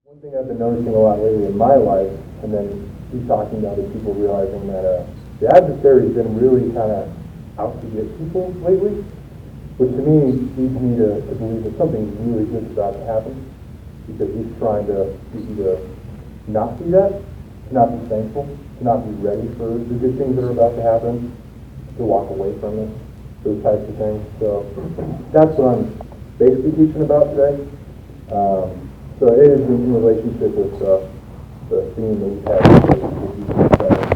One thing I've been noticing a lot lately in my life, and then through talking to other people, realizing that the adversary's been really kind of out to get people lately, which to me leads me to believe that something really good is about to happen, because he's trying to get you to not see that, to not be thankful, to not be ready for the good things that are about to happen, to walk away from it, those types of things. So that's what I'm basically teaching about today. So it is in relationship with the theme that we've had with Jesus Christ.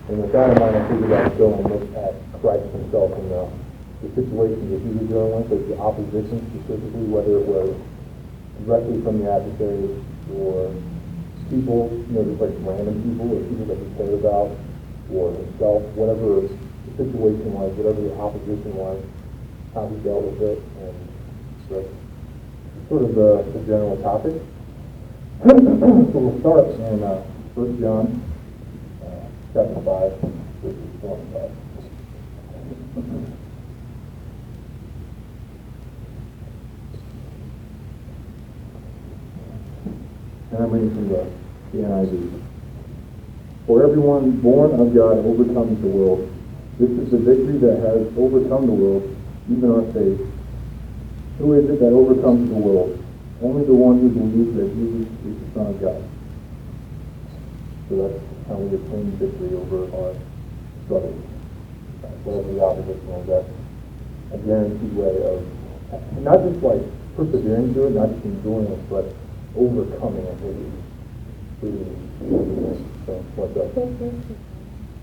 And with that in mind, I figured I'd go and look at Christ himself and the situations that he was dealing with, like the opposition specifically, whether it was directly from the adversary or people, just like random people or people that he cared about, or himself, whatever the situation was, whatever the opposition was, how he dealt with it, and sort of the general topic. So we'll start in 1 John chapter 5, verses 4 and 5. And I'm reading from the NIV. For everyone born of God overcomes the world. This is the victory that has overcome the world, even our faith. Who is it that overcomes the world? Only the one who believes that Jesus is the Son of God. So that's how we obtain victory over our struggles. Whatever the opposition is, that's a guaranteed way of not just like persevering through it, not just enduring it, but overcoming it with so what's up?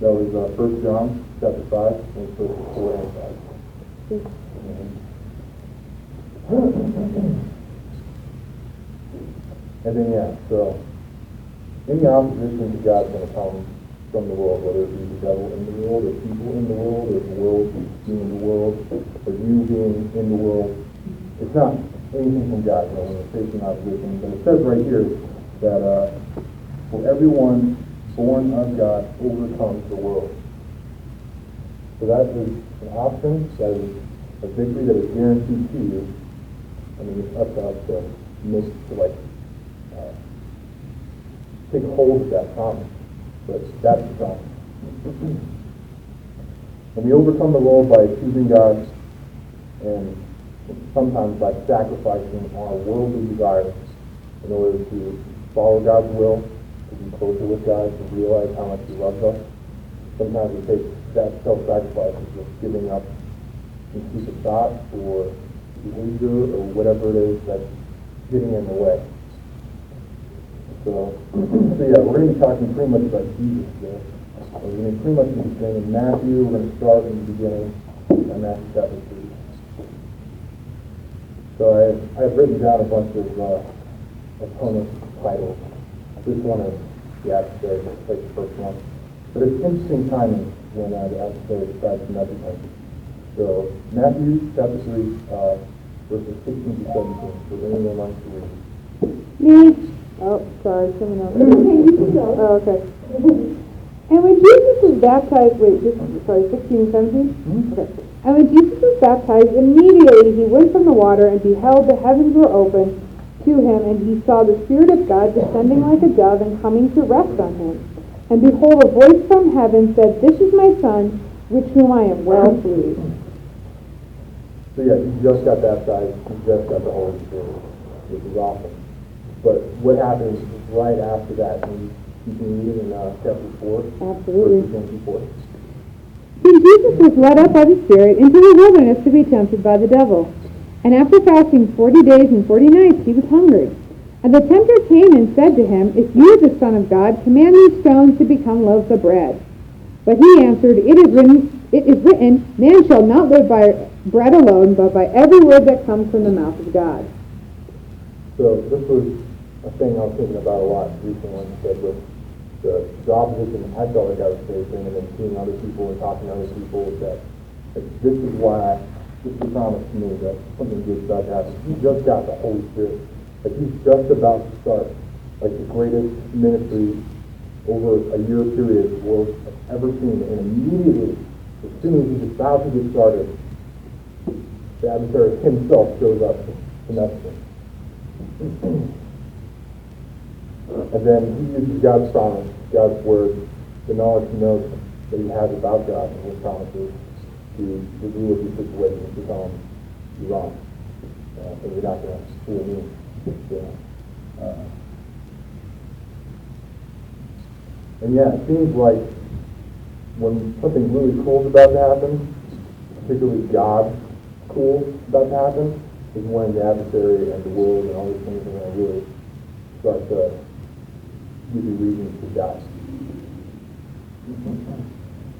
That was 1 John chapter 5, and verses 4 and 5. And then, so any opposition to God is going to come from the world, whether it be the devil in the world, or people in the world, or the world being in the world, or you being in the world. It's not anything from God, when you're facing opposition. But it says right here that for everyone born of God overcomes the world. So that is an option, that is a victory that is guaranteed to you. I mean, it's up to us to take hold of that promise. But that's the promise. And we overcome the world by choosing God, and sometimes by sacrificing our worldly desires in order to follow God's will, to be closer with God, to realize how much He loves us. Sometimes it takes that self-sacrifice of just giving up intrusive thought or behavior or whatever it is that's getting in the way. So we're going to be talking pretty much about Jesus today. We're going to be pretty much in the beginning of Matthew. We're going to start in the beginning of Matthew chapter 3. So I have written down a bunch of opponent titles. This one is the adversary, like the first one. But it's interesting timing when the adversary decides to message him. So Matthew chapter 3, verses 16 to 17. So anyone wants to read? Me? Oh, sorry, someone else. Oh, okay. And when Jesus was baptized, 16 and 17? Mm-hmm. Okay. And when Jesus was baptized, immediately he went from the water, and beheld the heavens were opened to him, and he saw the Spirit of God descending like a dove and coming to rest on him. And behold, a voice from heaven said, This is my Son, with whom I am well pleased. So he just got baptized, he just got the Holy Spirit, which is awesome. But what happens right after that? And you can read in chapter 4, Absolutely. verses 24. Then Jesus was led up by the Spirit into the wilderness to be tempted by the devil. And after fasting 40 days and 40 nights, he was hungry. And the tempter came and said to him, If you are the Son of God, command these stones to become loaves of bread. But he answered, It is written, Man shall not live by bread alone, but by every word that comes from the mouth of God. So this was a thing I was thinking about a lot recently, like you said, with the opposition I felt like I was facing, and then seeing other people and talking to other people, that this is why this is promised to me that something good about to happen. He just got the Holy Spirit. Like he's just about to start like the greatest ministry over a year period the world has ever seen, and immediately, as soon as he's about to get started, the adversary himself shows up to mess with him. And then he uses God's promise, God's word, the knowledge he knows that he has about God and his promises to deal with these situations, to tell him you're wrong. And you're not going to fool me. And yeah, it seems like when something really cool is about to happen, particularly God's cool about to happen, is when the adversary and the world and all these things are going to really start to give you reasons to doubt.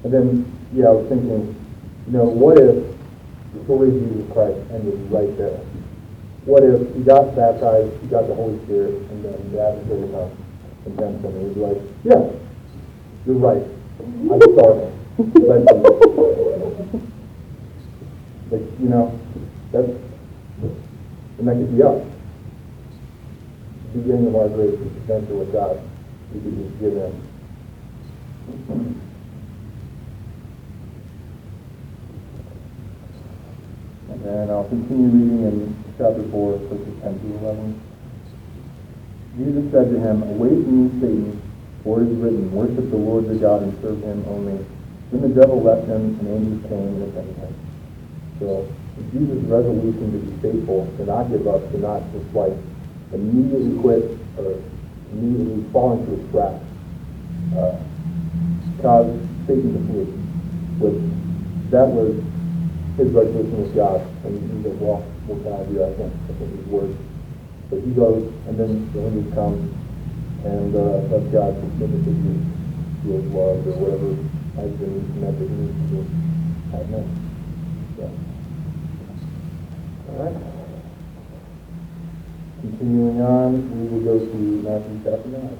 And then, I was thinking, what if the story of Jesus Christ ended right there? What if he got baptized, he got the Holy Spirit, and then the adversary comes and tempts him, and he'd be like, yeah, you're right. I'm sorry. And that could be us. The beginning of our great adventure with God, we could just give in. And I'll continue reading in chapter 4, verses 10 to 11. Jesus said to him, "Away from me, Satan, for it is written, worship the Lord your God and serve him only." Then the devil left him, and angels came and attended him. So Jesus' resolution to be faithful, to not give up, to not just immediately quit or immediately fall into a trap, caused Satan to flee. That was his resolution with God. And he said, well, what can I do? I think his word. But he goes, and then the angels come, and that's God specifically feels loved or whatever has been connected to me to do. Amen. Yeah. All right. Continuing on, we will go to Matthew chapter 9.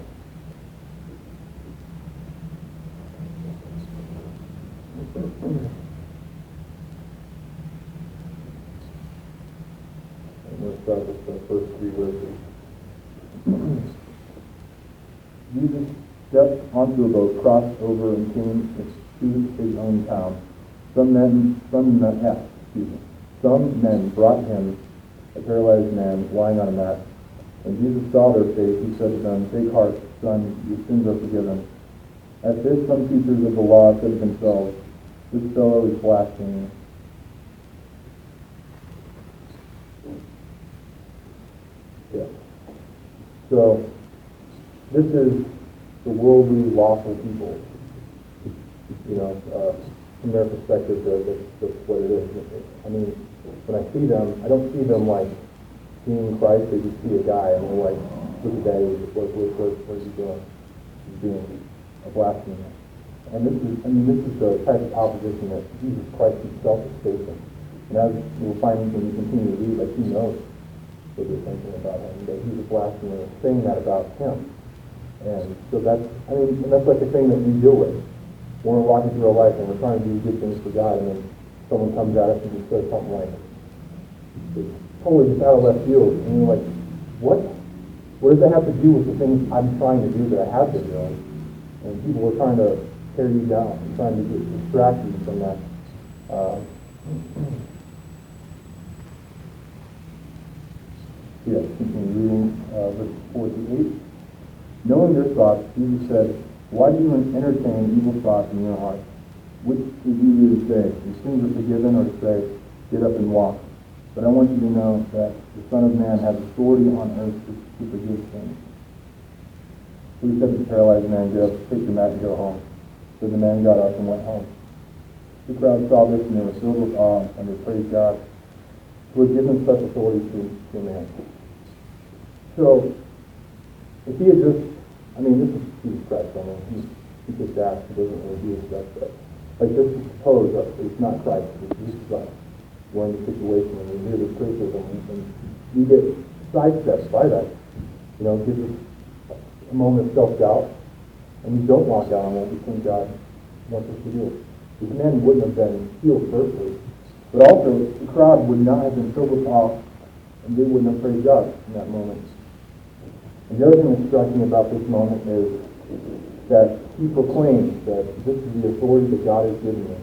And we'll start with the first 3 verses. Jesus stepped onto a boat, crossed over, and came to his own town. Some men brought him a paralyzed man lying on a mat. When Jesus saw their faith, he said to them, "Take heart, son, your sins are forgiven." At this, some teachers of the law said to themselves, "This fellow is blaspheming." Yeah. So, this is the worldly, lawful people. From their perspective, that's what it is. I mean, when I see them, I don't see them seeing Christ. They just see a guy, and they're like, look at that, what is he doing? He's being a blasphemer. And this is the type of opposition that Jesus Christ himself is facing. And as we'll find when we continue to read, he knows what they're thinking about him, that he's a blasphemer, saying that about him. And so that's the thing that we deal with. When we're walking through our life and we're trying to do good things for God, and then someone comes at us and just says something it's totally just out of left field, and you're like, what? What does that have to do with the things I'm trying to do that I have been doing? And people are trying to tear you down, and trying to distract you from that. Continue reading verses 4 through 8. Knowing their thoughts, Jesus said, "Why do you entertain evil thoughts in your heart? Which is easier to say, your sins are forgiven, or to say, get up and walk? But I want you to know that the Son of Man has authority on earth to forgive sins." So he said to the paralyzed man, "Get up, take your mat, and go home." So the man got up and went home. The crowd saw this, and they were filled with awe, and they praised God who had given such authority to a man. So, if he had just, this is Jesus Christ, he just asked, he doesn't really do his best, but just suppose that it's not Christ, it's Jesus Christ. We're in the situation, and we hear this criticism, and we get sidestepped by that. It gives us a moment of self-doubt, and we don't walk out on what we think God wants us to do. This man wouldn't have been healed firstly, but also the crowd would not have been filled with awe, and they wouldn't have praised God in that moment. And the other thing that struck me about this moment is that he proclaimed that this is the authority that God has given me,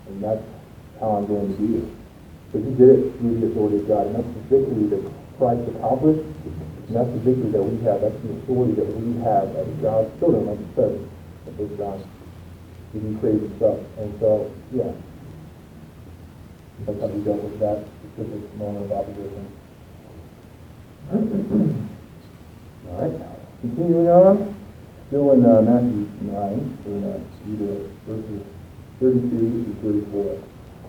and that's how I'm going to do it. So he did it through the authority of God, and that's the victory that Christ accomplished And that's the victory that we have. That's the authority that we have as God's children, like it says in 1 John. We do crazy stuff. And so, yeah. That's how we dealt with that specific moment of opposition. All right. Continuing on, still in Matthew 9, we're going to read verses 32 to 34.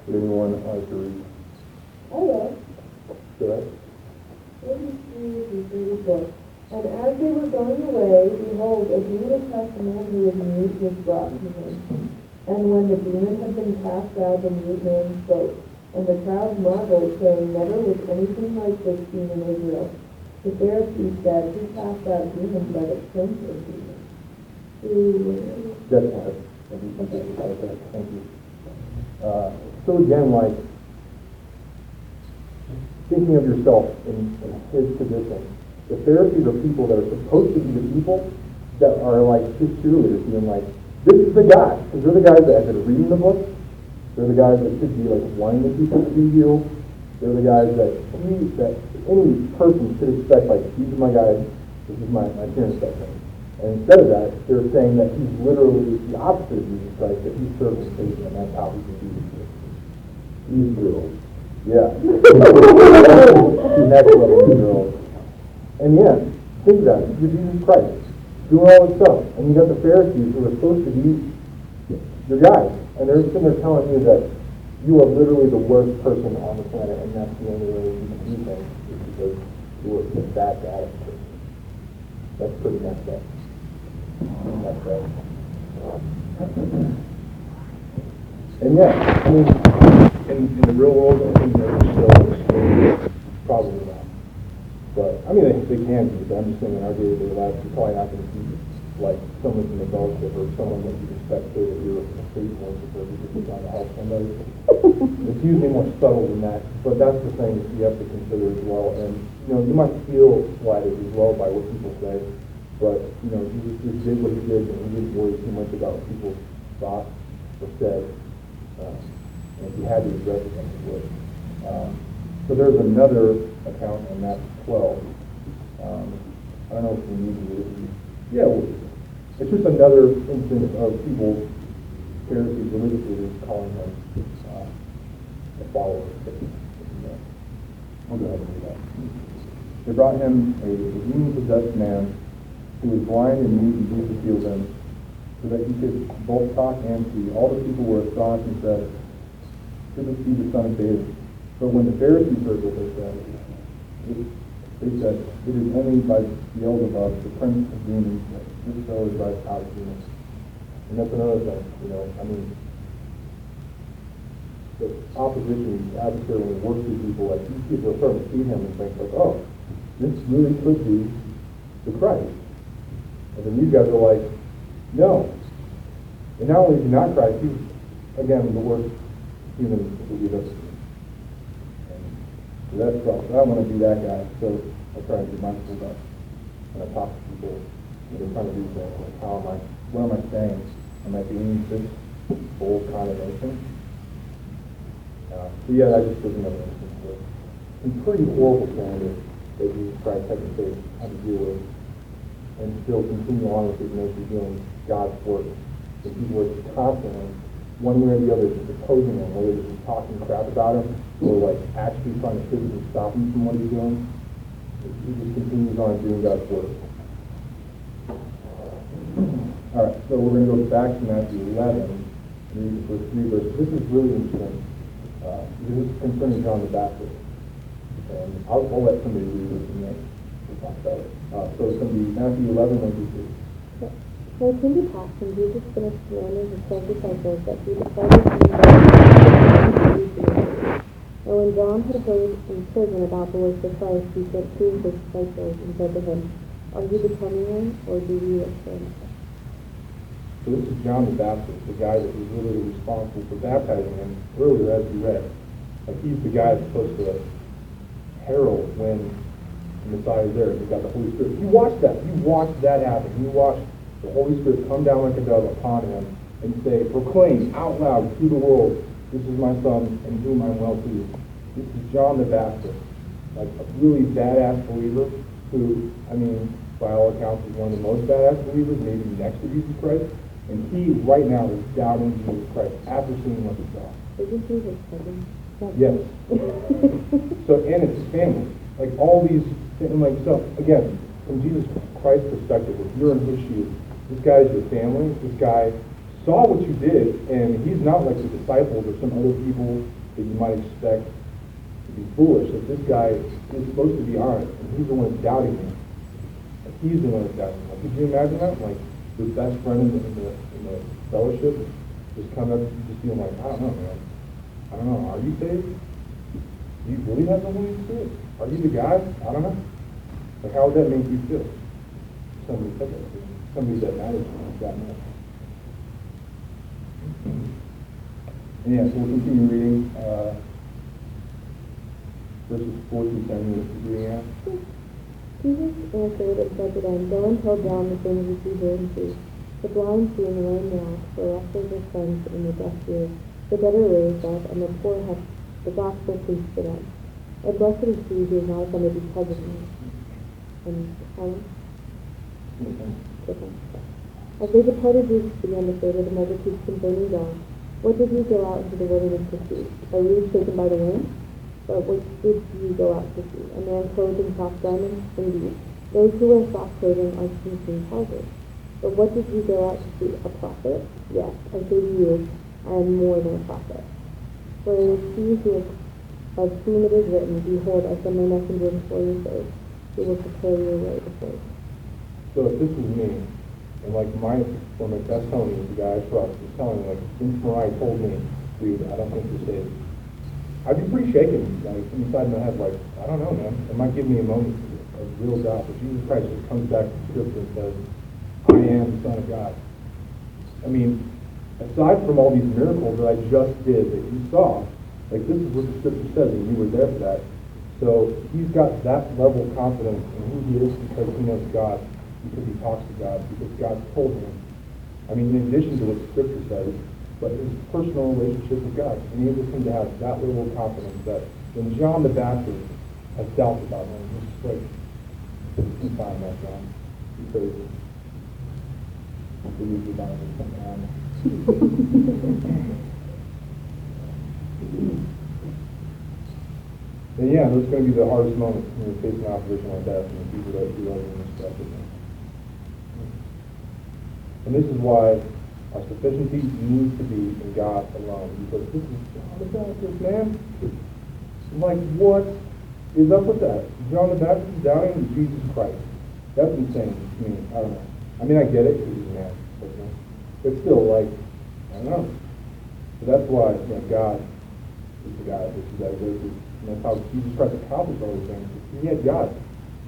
Would anyone like to read? I will. Go ahead. 33 through 34. And as they were going away, behold, a demon-oppressed man who was mute was brought to him. And when the demon had been cast out, the mute man spoke. And the crowd marveled, saying, never was anything like this seen in Israel. The Pharisees said, who cast out demons by the prince of demons? That's right. Thank you. So again, like, thinking of yourself in his position, the Pharisees are people that are supposed to be the people that are like his cheerleaders, being like, this is the guy, because they're the guys that are reading the book. They're the guys that should be like wanting the people to be healed. They're the guys that any person should expect, like, these are my guys, this is my parents' section. And instead of that, they're saying that he's literally the opposite of Jesus Christ, that he's serving Satan, and that's how he can do this. He's brutal. Yeah. Next level girls. And yeah, think about it. You're Jesus Christ, doing all this stuff. And you got the Pharisees who are supposed to be your guys. And they're sitting there telling you that you are literally the worst person on the planet, and that's the only way you can do things is because you are that bad of a person. That's pretty messed up. That's right. And yeah, I mean, in the real world, I think they're still probably not. But, I mean, they can be, but I'm just saying in our day-to-day lives, you're probably not going to see, like, someone from the fellowship or someone that you respect say that you're a faith worshiper because you're trying to help somebody. It's usually more subtle than that, but that's the thing you have to consider as well. And, you know, you might feel slighted as well by what people say, but, you know, Jesus just did what he did, and he didn't worry too much about what people thought or said. And if you had to address it, then you would. So there's another account in Matthew 12. I don't know if we need to read it. Yeah, it's just another instance of people, Pharisees, religious leaders, calling him a follower of Satan. I'll go ahead and read that. They brought him a demon-possessed man who was blind and mute, and Jesus healed him, so that he could both talk and see. All the people were astonished and said, "Should this be the son of David?" But when the Pharisees heard what they said, it is only by Beelzebub, the prince of demons, that this fellow drives out of demons. And that's another thing, you know, I mean, the opposition, the adversary, when he works with people, like, these people are starting to see him and think, like, oh, this really could be the Christ. And then these guys are like, no. And not only is he not Christ, he's, again, the worst human that we've ever seen. So that's rough. I don't want to be that guy, so I try to be mindful about when I talk to people, when they're trying to do things, like what am I saying? Am I being this bold condemnation? So yeah, that just was another instance of some pretty horrible standards that Jesus Christ had to deal with, and still continue on with his ministry doing God's work. And people are just constantly, one way or the other, just opposing him, whether they're just talking crap about him, or like actually trying to physically stop him from what he's doing. He just continues on doing God's work. All right, so we're going to go back to Matthew 11 and read the first 3 verses. This is really interesting. This is concerning John the Baptist. And I'll let somebody read this and then we'll talk about it. So it's going to be Matthew 11, 1 through 3. So it came to pass when Jesus finished commanding his 12 disciples that he departed from the And when John had heard in prison about the works of Christ, he sent 2 of his disciples and said to him, "Are you the coming one, or do we expect?" So this is John the Baptist, the guy that was really responsible for baptizing him earlier, as we read. Like, he's the guy that's supposed to herald when the Messiah is there. He's got the Holy Spirit. You watch that. You watch that happen. You watch the Holy Spirit come down like a dove upon him and say, proclaim out loud to the world, "This is my son, in whom I'm well pleased." This is John the Baptist, like a really badass believer, who, I mean, by all accounts, is one of the most badass believers, maybe next to Jesus Christ. And he, right now, is doubting Jesus Christ after seeing what he saw. Isn't he his cousin? Yes. So, and it's his family. Like, all these, and like, so, again, from Jesus Christ's perspective, if you're in his shoes, this guy's your family, this guy saw what you did, and he's not like the disciples or some other people that you might expect to be foolish. Like, this guy is supposed to be honest, and he's the one that's doubting him. Like, he's the one that's doubting him. Like, could you imagine that? Like, your best friend in the fellowship just coming up and just being like, I don't know, man. I don't know. Are you saved? Do you really have the Holy Spirit? Are you the guy? I don't know. Like, how would that make you feel? Somebody said that to you. Somebody that matters to you that much. And yeah, so we'll continue reading verses 4 through 7. We're reading out. Jesus answered and said to them, Go and tell John the things which you hear and see. The blind see and the lame walk, the wrestlers are cleansed and the deaf hear, the dead are raised up, and the poor have the gospel preached to them. And blessed is he who is not offended because of me. And as they departed, Jesus began to say to the multitudes concerning John, What did you go out into the wilderness to see? A reed shaken by the wind? But what did you go out to see? A man clothed in soft garments? Indeed, those who wear soft clothing are king's houses. But what did you go out to see? A prophet? Yes, I say to you, I am more than a prophet. For it is he of whom it is written, Behold, I send my messenger before your face, who will prepare your way before you. So if this was me, and like one of my best homies, the guy I trust, was telling me, like, since Mariah told me, dude, I don't think you're saved, I'd be pretty shaken, like, inside my head, like, I don't know, man. It might give me a moment of real doubt, but Jesus Christ just comes back to Scripture and says, I am the Son of God. I mean, aside from all these miracles that I just did that you saw, like, this is what the Scripture says, and you were there for that. So he's got that level of confidence in who he is because he knows God, because he talks to God, because God told him. I mean, in addition to what the Scripture says, but his personal relationship with God enables him to have that level of confidence that when John the Baptist has doubts about him, he's just like, he's fine, that John. He's crazy. He usually dies or something on him. And yeah, those are going to be the hardest moments when you're facing opposition like that from the people that you love and respect. And this is why our sufficiency needs to be in God alone. Because this is John the Baptist, man. Like, what is up with that? John the Baptist is doubting Jesus Christ. That's insane to me. I don't know. I mean, I get it because he's a man. But still, like, I don't know. So that's why, you know, God is the guy that you got to go to. And that's how Jesus Christ accomplished all these things. He had God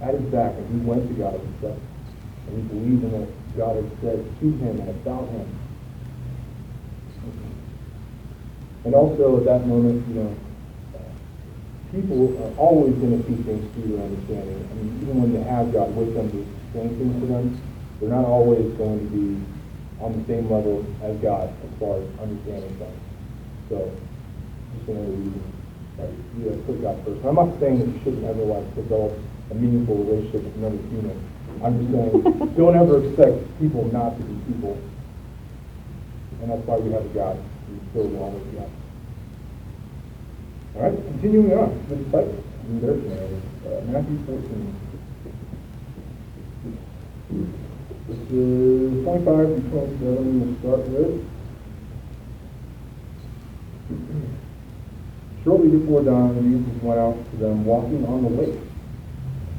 at his back, and he went to God and stuff. And he believed in what God had said to him and about him. And also at that moment, you know, people are always going to see things through their understanding. I mean, even when they have God with them to explain things to them, they're not always going to be on the same level as God as far as understanding things. So, just another reason. Right? You have to put God first. And I'm not saying that you shouldn't ever like develop a meaningful relationship with another human. I'm just saying, don't ever expect people not to be people. And that's why we have a God who's still along with God. All right, continuing on. The disciples and their scenario. Matthew 14. This is 25 through 27. We'll start with. Shortly before dawn, Jesus went out to them walking on the lake.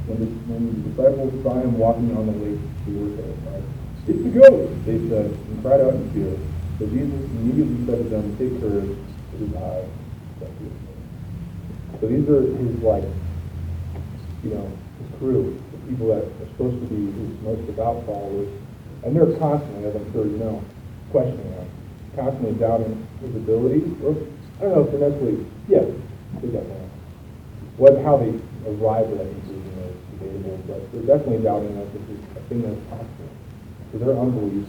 When the disciples saw him walking on the lake, they were terrified. It's the ghost, they said, and cried out in fear. But Jesus immediately said to them, Take courage, it is I. So these are his, like, you know, his crew, the people that are supposed to be his most devout followers. And they're constantly, as I'm sure you know, questioning him, constantly doubting his abilities, or I don't know if they're necessarily, yeah, they definitely are. How they arrive at that conclusion is debatable, but they're definitely doubting that this is a thing that's possible. So their unbelief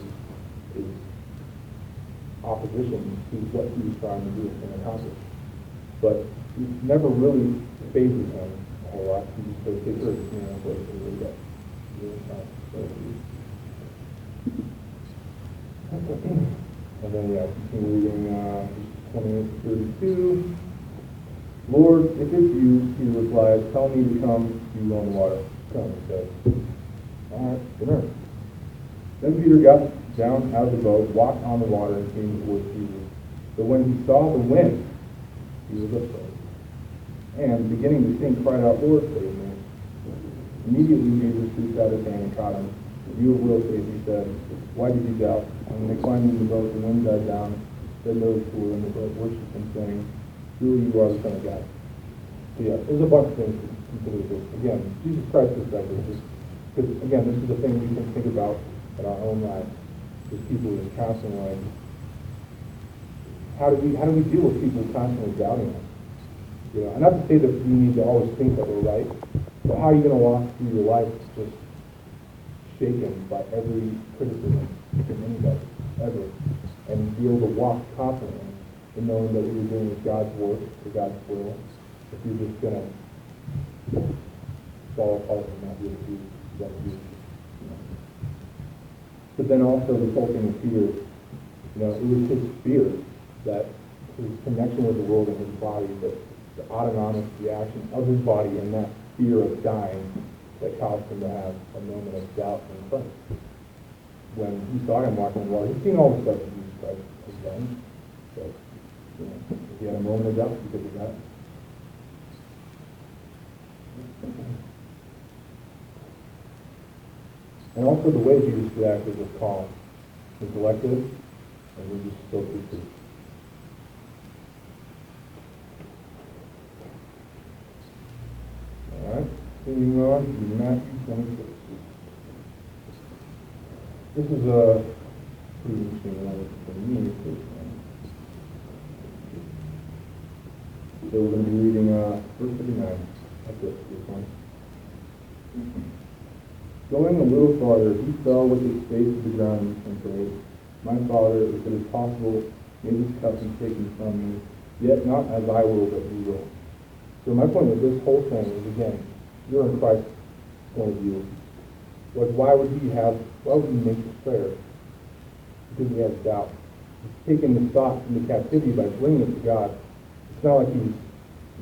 is opposition to what he was trying to do and accomplish. But it never really phases him whole lot. You just go take her, what it really got. And then, continue reading 28 to 32. Lord, if it's you, Peter replies, tell me to come to you on the water. Come, he says. All right, good enough. Then Peter got down out of the boat, walked on the water, and came towards Jesus. But when he saw the wind, he was afraid. And beginning to sink, cried out, Lord, save me. Immediately Jesus reached out his hand and caught him. You of little faith, he said, why did you doubt? And when they climbed into the boat, the wind died down. Then those who were in the boat worshipped him, saying, truly you are the Son of God. So yeah, there's a bunch of things to consider this. Again, Jesus Christ's perspective, because again, this is the thing we can think about in our own lives. There's people who are constantly like, how do we deal with people constantly doubting us? And not to say that we need to always think that we're right, but how are you going to walk through your life just shaken by every criticism from anybody, ever, and be able to walk confidently in knowing that what you're doing is God's work or God's will, if you're just going to fall apart and not be able to do what you do. But then also the whole thing with Peter, it was his fear that his connection with the world and his body, that the autonomous reaction of his body and that fear of dying that caused him to have a moment of doubt in Christ. When he saw him walking on water, he'd seen all the stuff that Jesus Christ has done. So, he had a moment of doubt because of that. And also the way Jesus reacted was calm and collected, and we just spoke the truth. All right, moving on to Matthew 26. This is a pretty interesting one for me. So we're going to be reading verse 59. That's it, this one. Going a little farther, he fell with his face to the ground and prayed, my Father, if it is possible, may this cup be taken from me, yet not as I will, but you will. So my point with this whole thing is, again, you're in Christ's point of view. Why would he make this prayer? Because he has doubt. He's taken the thought into captivity by bringing it to God. It's not like he's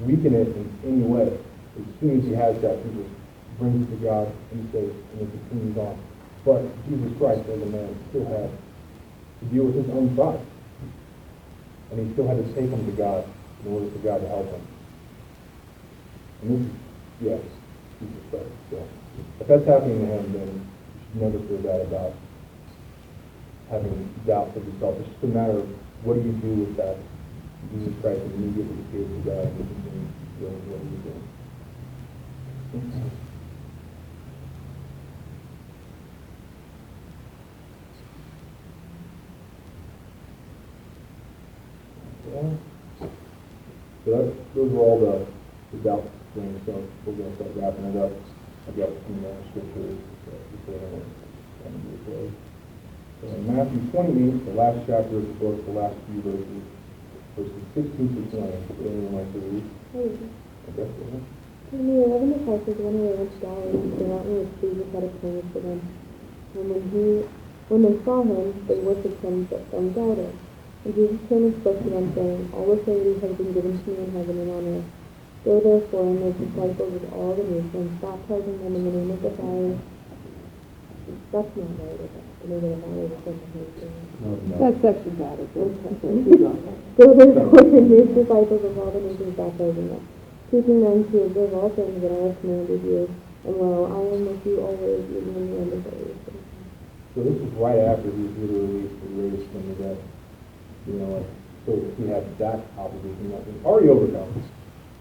weakened it in any way. As soon as he has that, he just brings it to God and says, and it continues on. But Jesus Christ, as a man, still had to deal with his own thoughts. And he still had to take them to God in order for God to help him. And this is, yes, Jesus Christ. So if that's happening to him, then you should never feel bad about having doubts of yourself. It's just a matter of what do you do with that. Jesus Christ immediately gave to God and continues doing what he's doing. So those were all the doubt things, so we're going to start wrapping it up. I've got some more scriptures before I want to do close. So in Matthew 28, the last chapter of the book, the last few verses 16 to 20. Anyone like to read? Okay, go ahead. When the 11 disciples went away to Galilee, the mountain which Jesus had appointed for them. And when they saw him, they worshipped him, but some doubted. And Jesus came and spoke to them, saying, all authority has been given to me in heaven and on earth. Go therefore and make disciples of all the nations, baptizing them in the name of the Father. That's not right, is it? The name of the Father, the Son, and the Holy Spirit. That's section bad. Go therefore and make disciples of all the nations, baptizing them, teaching them to observe all things that I have commanded you. And lo, I am with you always, even to the end of the age. So this is right after he was literally raised from the dead. So he had that obligation that was already overcome.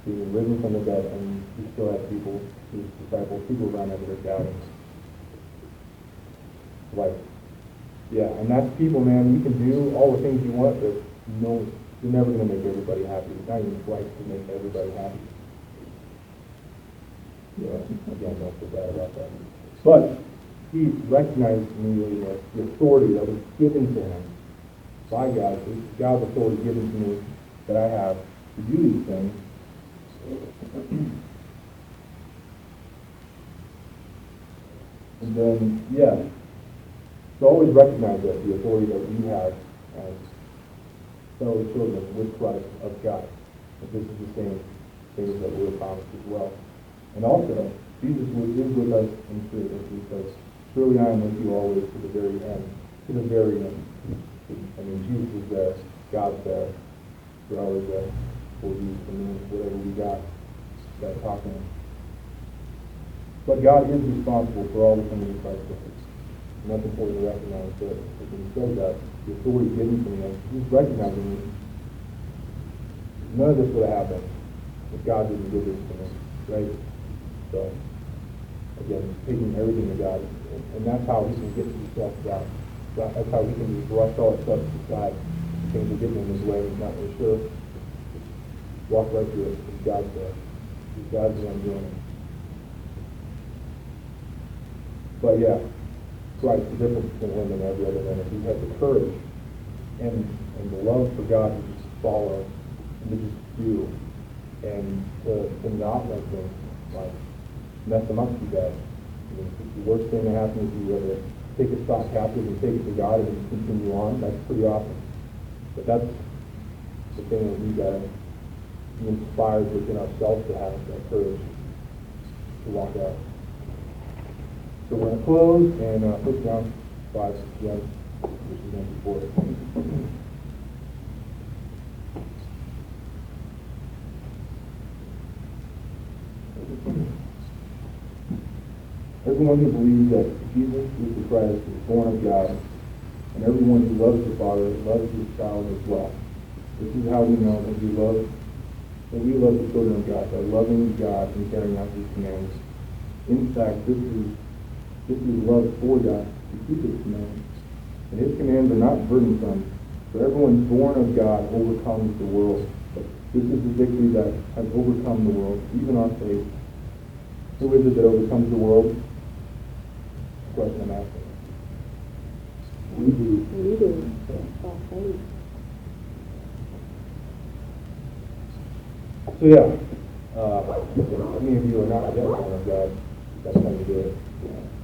He was risen from the dead, and he still had people, his disciples, people around him that are doubting. Yeah, and that's people, man. You can do all the things you want, but you're never going to make everybody happy. It's not even right to make everybody happy. Again, don't feel bad about that. But he recognized immediately that the authority that was given to him by God, God's authority given to me that I have to do these things. And then, so always recognize that the authority that we have as fellow children with Christ of God. That this is the same things that we're promised as well. And also, Jesus is with us in spirit, as he says, surely I am with you always to the very end. To the very end. I mean, Jesus is there, God's there, we're always there for you, for me, whatever we got, that talking. But God is responsible for all the things in Christ with us. And that's important to recognize that when he says that, the authority given to me, he's recognizing me. None of this would have happened if God didn't give this to me, right? So, again, taking everything to God, and that's how he can get to himself God. That's how we can just brush all that stuff aside. Things are getting in his way, he's not really sure. Walk right through it. It's God's there. It's God's the one doing it. But Christ, the difference between him and every other man is he had the courage and the love for God to just follow and to just do and to not let things like mess him up too bad. I mean, the worst thing that happens is you ever take a stock captive and take it to God and just continue on. That's pretty awesome. But that's the thing that we got to be inspired within ourselves to have that courage to walk out. So we're going to close and 1 John 5, again, which is going to be 4. Everyone who believes that Jesus is the Christ is born of God, and everyone who loves the Father loves his child as well. This is how we know that we love the children of God, by loving God and carrying out his commands. In fact, this is love for God, to keep his commandments. And his commands are not burdensome, for everyone born of God overcomes the world. This is the victory that has overcome the world, even our faith. Who is it that overcomes the world? Question I'm asking. We do. We do. By faith. So if any of you are not yet born of God, that's how you do it.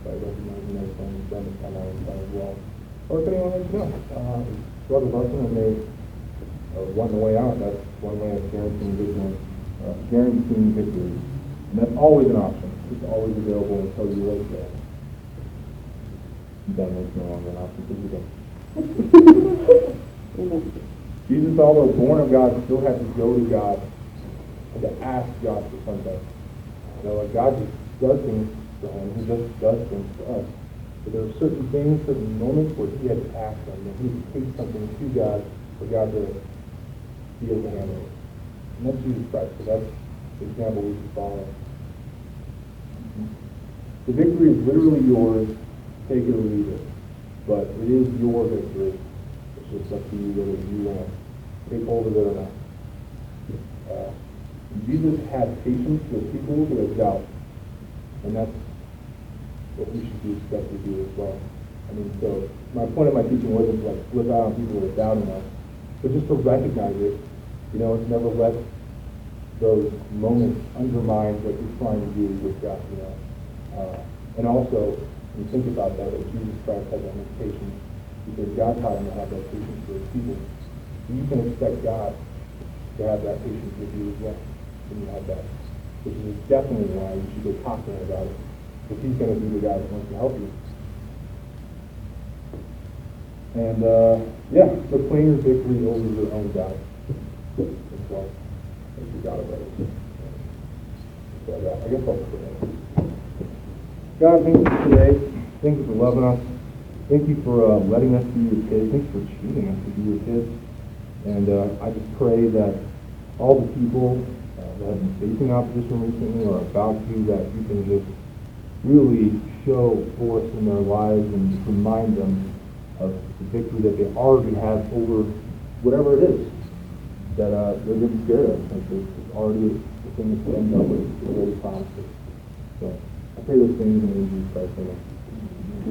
By recognizing those things, then it's on our inside as well. Or if anyone wants to know, Brother Larson and they want the way out. That's one way of guaranteeing victory. And that's always an option. It's always available until you wait there. Then it's no longer an option because you don't. Jesus, although born of God, still had to go to God and to ask God for something. Like God just does things for him. He just does things for us. But there are certain things, certain moments where he had to ask him, and he would take something to God for God to be able to handle it. And that's Jesus Christ. So that's the example we should follow. The victory is literally yours, take it or leave it. But it is your victory. It's just up to you whether you want to take hold of it or not. Jesus had patience with people who had doubt. And that's what we should be expected to do as well. I mean, so my point of my teaching wasn't to like flip out on people who are doubting us, but just to recognize it, to never let those moments undermine what you're trying to do with God, And also, when you think about that Jesus Christ had that much patience, because God taught him to have that patience for his people. So you can expect God to have that patience with you as well, when you have that. Which is definitely why you should go talk to him about it. Because he's going to be the guy that wants to help you. And, so claim your victory over your own doubt. As well. As you got about it. So, I guess I'll pray. God, thank you for today. Thank you for loving us. Thank you for letting us be your kids. Thanks for choosing us to be your kids. And I just pray that all the people that have been facing opposition recently or about to, that you can just really show forth in their lives and just remind them of the victory that they already have over whatever it is that they're getting scared of. Like it's already the thing that's been done with. It's already promised it. So I pray those things in Jesus Christ's name.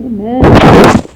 Amen.